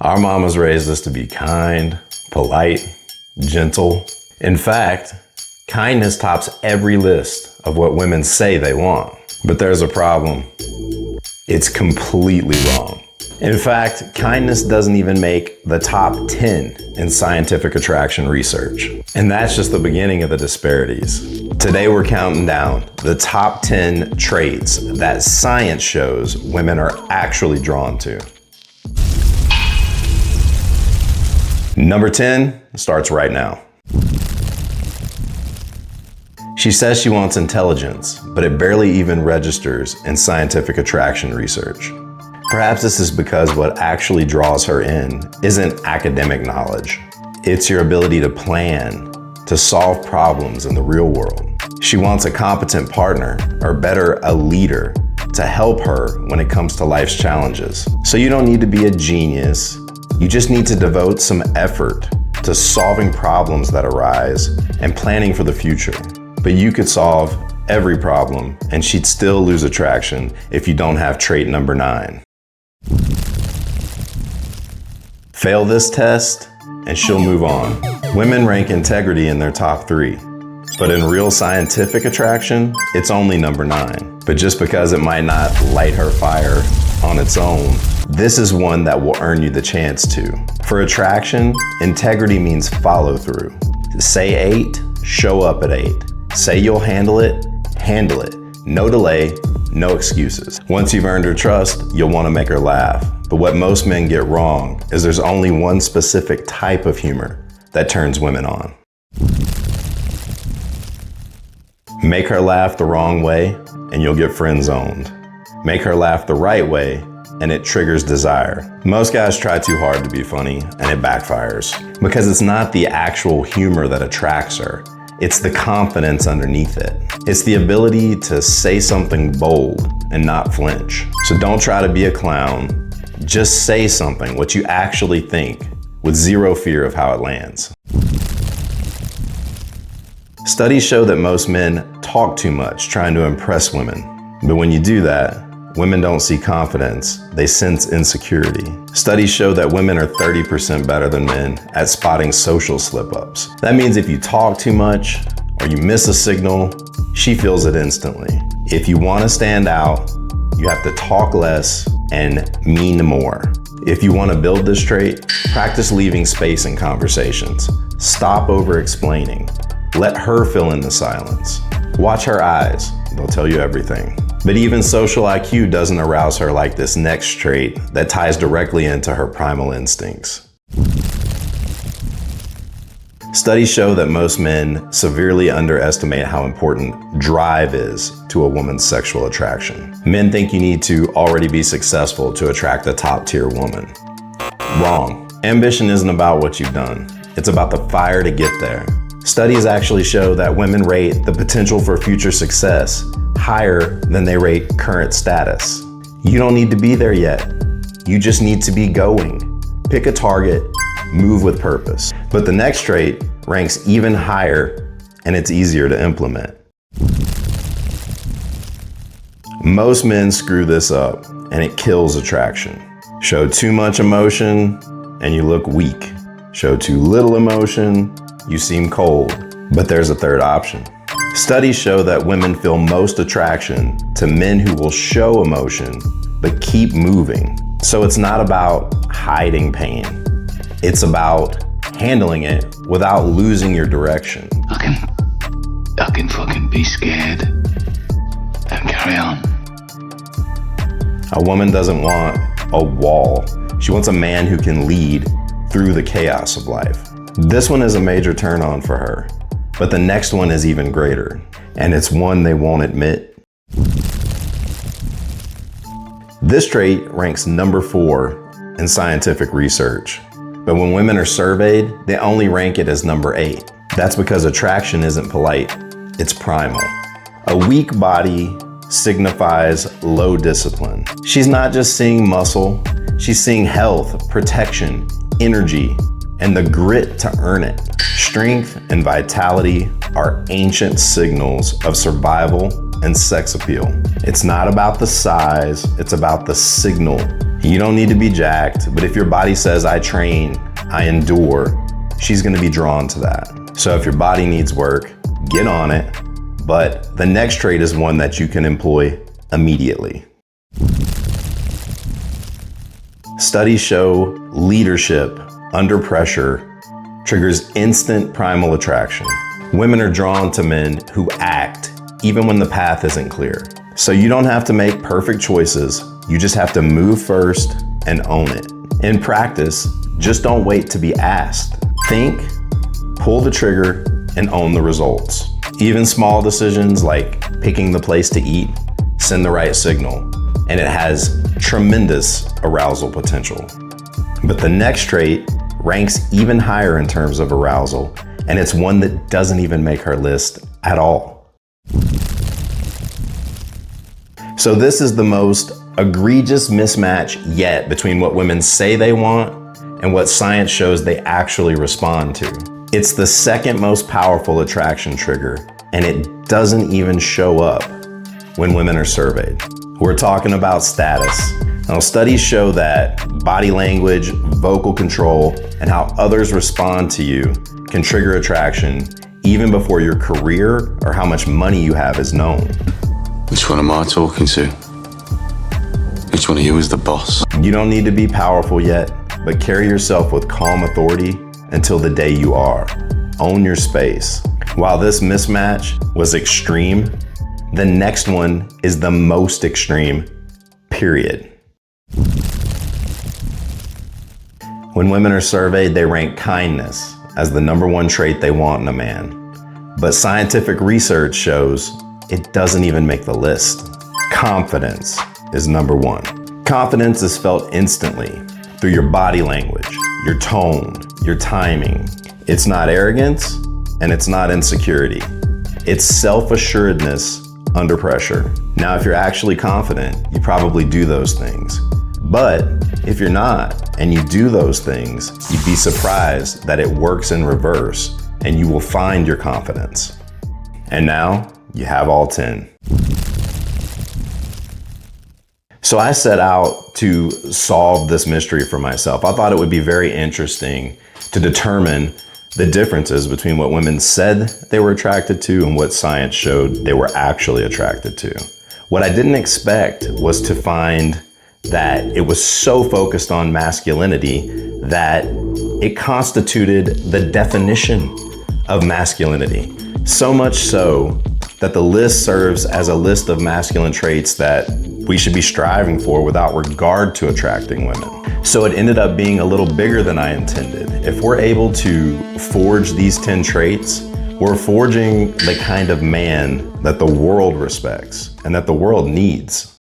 Our mamas raised us to be kind, polite, gentle. In fact, kindness tops every list of what women say they want. But there's a problem. It's completely wrong. In fact, kindness doesn't even make the top 10 in scientific attraction research. And that's just the beginning of the disparities. Today we're counting down the top 10 traits that science shows women are actually drawn to. Number 10 starts right now. She says she wants intelligence, but it barely even registers in scientific attraction research. Perhaps this is because what actually draws her in isn't academic knowledge. It's your ability to plan, to solve problems in the real world. She wants a competent partner, or better, a leader, to help her when it comes to life's challenges. So you don't need to be a genius. You just need to devote some effort to solving problems that arise and planning for the future. But you could solve every problem and she'd still lose attraction if you don't have trait number 9. Fail this test and she'll move on. Women rank integrity in their top 3, but in real scientific attraction, it's only number 9. But just because it might not light her fire on its own, this is one that will earn you the chance to. For attraction, integrity means follow through. Say 8, show up at 8. Say you'll handle it, handle it. No delay, no excuses. Once you've earned her trust, you'll want to make her laugh. But what most men get wrong is there's only one specific type of humor that turns women on. Make her laugh the wrong way and you'll get friend-zoned. Make her laugh the right way and it triggers desire. Most guys try too hard to be funny and it backfires because it's not the actual humor that attracts her. It's the confidence underneath it. It's the ability to say something bold and not flinch. So don't try to be a clown. Just say something, what you actually think, with zero fear of how it lands. Studies show that most men talk too much trying to impress women. But when you do that, women don't see confidence, they sense insecurity. Studies show that women are 30% better than men at spotting social slip-ups. That means if you talk too much or you miss a signal, she feels it instantly. If you want to stand out, you have to talk less and mean more. If you want to build this trait, practice leaving space in conversations. Stop over-explaining. Let her fill in the silence. Watch her eyes, they'll tell you everything. But even social IQ doesn't arouse her like this next trait that ties directly into her primal instincts. Studies show that most men severely underestimate how important drive is to a woman's sexual attraction. Men think you need to already be successful to attract a top-tier woman. Wrong. Ambition isn't about what you've done. It's about the fire to get there. Studies actually show that women rate the potential for future success higher than they rate current status. You don't need to be there yet. You just need to be going. Pick a target, move with purpose. But the next trait ranks even higher and it's easier to implement. Most men screw this up and it kills attraction. Show too much emotion and you look weak. Show too little emotion, you seem cold. But there's a third option. Studies show that women feel most attraction to men who will show emotion but keep moving. So it's not about hiding pain. It's about handling it without losing your direction. I can fucking be scared and carry on. A woman doesn't want a wall. She wants a man who can lead through the chaos of life. This one is a major turn on for her, but the next one is even greater, and it's one they won't admit. This trait ranks number 4 in scientific research, but when women are surveyed, they only rank it as number 8. That's because attraction isn't polite, it's primal. A weak body signifies low discipline. She's not just seeing muscle, she's seeing health, protection, energy, and the grit to earn it. Strength and vitality are ancient signals of survival and sex appeal. It's not about the size, it's about the signal You don't need to be jacked, but if your body says, I train, I endure, she's gonna be drawn to that. So if your body needs work, get on it. But the next trait is one that you can employ immediately. Studies show leadership under pressure triggers instant primal attraction. Women are drawn to men who act even when the path isn't clear. So you don't have to make perfect choices. You just have to move first and own it. In practice, just don't wait to be asked. Think, pull the trigger, and own the results. Even small decisions like picking the place to eat send the right signal, and it has tremendous arousal potential. But the next trait ranks even higher in terms of arousal, and it's one that doesn't even make her list at all. So this is the most egregious mismatch yet between what women say they want and what science shows they actually respond to. It's the second most powerful attraction trigger, and it doesn't even show up when women are surveyed. We're talking about status. Now, studies show that body language, vocal control, and how others respond to you can trigger attraction even before your career or how much money you have is known. Which one am I talking to? Which one of you is the boss? You don't need to be powerful yet, but carry yourself with calm authority until the day you are. Own your space. While this mismatch was extreme, the next one is the most extreme, period. When women are surveyed, they rank kindness as the #1 trait they want in a man. But scientific research shows it doesn't even make the list. Confidence is #1. Confidence is felt instantly through your body language, your tone, your timing. It's not arrogance and it's not insecurity. It's self-assuredness under pressure. Now, if you're actually confident, you probably do those things. But if you're not and you do those things, you'd be surprised that it works in reverse and you will find your confidence. And now you have all 10. So I set out to solve this mystery for myself. I thought it would be very interesting to determine the differences between what women said they were attracted to and what science showed they were actually attracted to. What I didn't expect was to find that it was so focused on masculinity that it constituted the definition of masculinity. So much so that the list serves as a list of masculine traits that we should be striving for without regard to attracting women. So it ended up being a little bigger than I intended. If we're able to forge these 10 traits, we're forging the kind of man that the world respects and that the world needs.